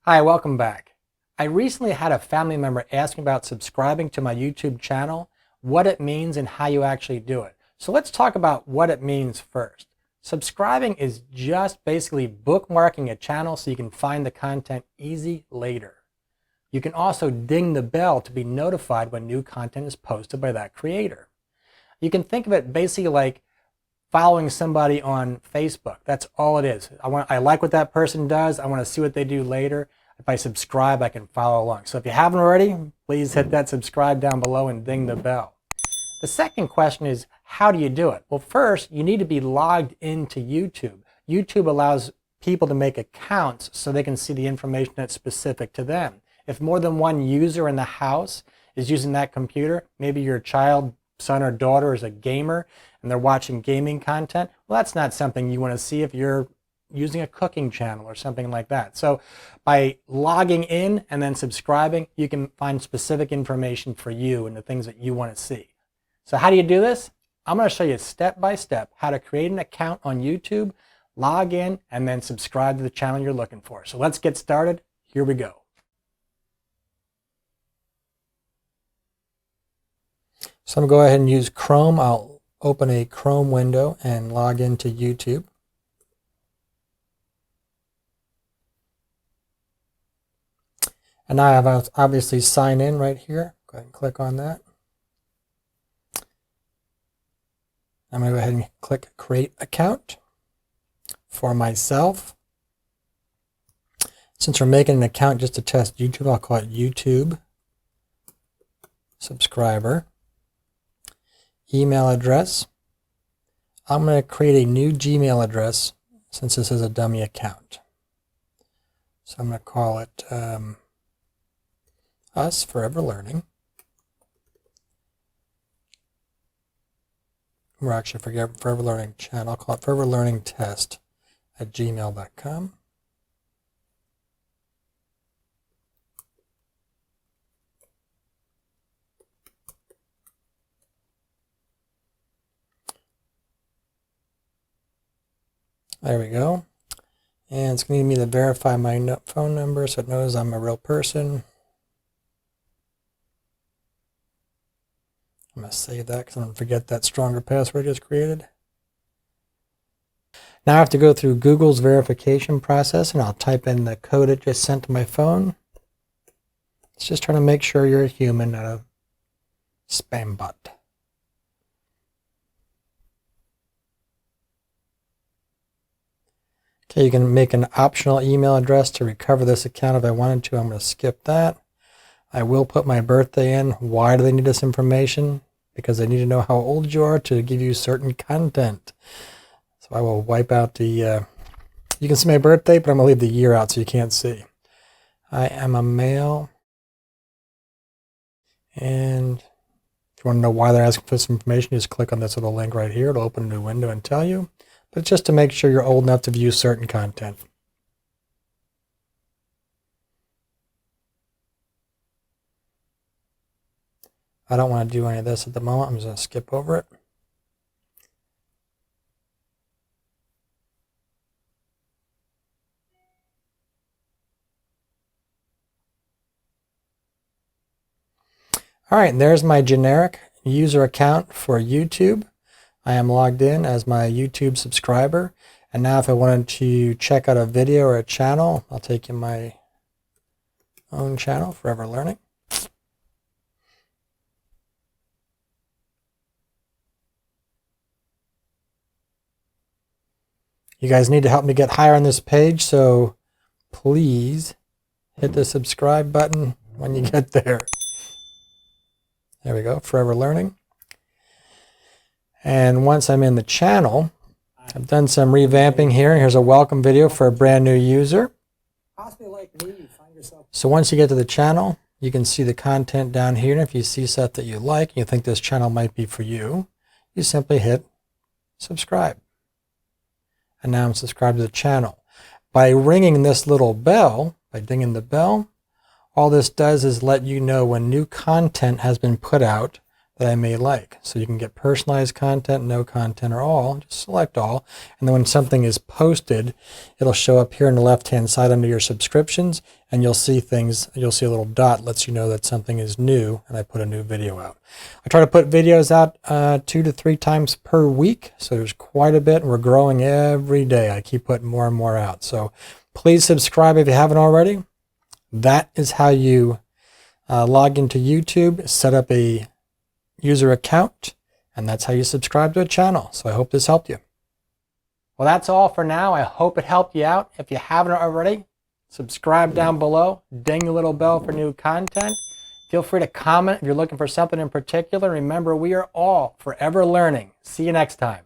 Hi, welcome back. I recently had a family member ask me about subscribing to my YouTube channel, what it means and how you actually do it. So let's talk about what it means first. Subscribing is just basically bookmarking a channel so you can find the content easy later. You can also ding the bell to be notified when new content is posted by that creator. You can think of it basically like following somebody on Facebook. That's all it is. I like what that person does. I want to see what they do later. If I subscribe, I can follow along. So if you haven't already, please hit that subscribe down below and ding the bell. The second question is, how do you do it? Well, first, you need to be logged into YouTube. YouTube allows people to make accounts so they can see the information that's specific to them. If more than one user in the house is using that computer, maybe your child, son or daughter is a gamer and they're watching gaming content, well, that's not something you want to see if you're using a cooking channel or something like that. So by logging in and then subscribing, you can find specific information for you and the things that you want to see. So how do you do this? I'm going to show you step by step how to create an account on YouTube, log in, and then subscribe to the channel you're looking for. So let's get started. Here we go. So I'm going to go ahead and use Chrome. I'll open a Chrome window and log into YouTube. And now I have obviously sign in right here. Go ahead and click on that. I'm going to go ahead and click create account for myself. Since we're making an account just to test YouTube, I'll call it YouTube subscriber. Email address. I'm going to create a new Gmail address since this is a dummy account. So I'm going to call it Us Forever Learning. We're actually Forever Learning channel. I'll call it Forever Learning Test at gmail.com. There we go. And it's going to need me to verify my phone number so it knows I'm a real person. I'm going to save that because I'm going to forget that stronger password I just created. Now I have to go through Google's verification process and I'll type in the code it just sent to my phone. It's just trying to make sure you're a human, not a spam bot. Okay, you can make an optional email address to recover this account if I wanted to. I'm going to skip that. I will put my birthday in. Why do they need this information? Because they need to know how old you are to give you certain content. So I will wipe out the, you can see my birthday, but I'm going to leave the year out so you can't see. I am a male. And if you want to know why they're asking for this information, just click on this little link right here. It'll open a new window and tell you. But it's just to make sure you're old enough to view certain content. I don't want to do any of this at the moment. I'm just going to skip over it. All right, and there's my generic user account for YouTube. I am logged in as my YouTube subscriber. And now if I wanted to check out a video or a channel, I'll take in my own channel, Forever Learning. You guys need to help me get higher on this page, so please hit the subscribe button when you get there. There we go, Forever Learning. And once I'm in the channel, I've done some revamping here. Here's a welcome video for a brand new user. So once you get to the channel, you can see the content down here. And if you see stuff that you like and you think this channel might be for you, you simply hit subscribe. And now I'm subscribed to the channel. By ringing this little bell, by dinging the bell, all this does is let you know when new content has been put out that I may like. So you can get personalized content, no content, or all. Just select all. And then when something is posted, it'll show up here on the left-hand side under your subscriptions, and you'll see things, you'll see a little dot lets you know that something is new, and I put a new video out. I try to put videos out 2 to 3 times per week, so there's quite a bit, and we're growing every day. I keep putting more and more out. So please subscribe if you haven't already. That is how you log into YouTube, set up a user account, and that's how you subscribe to a channel. So I hope this helped you. Well, that's all for now. I hope it helped you out. If you haven't already, subscribe down below, ding the little bell for new content. Feel free to comment if you're looking for something in particular. Remember, we are all forever learning. See you next time.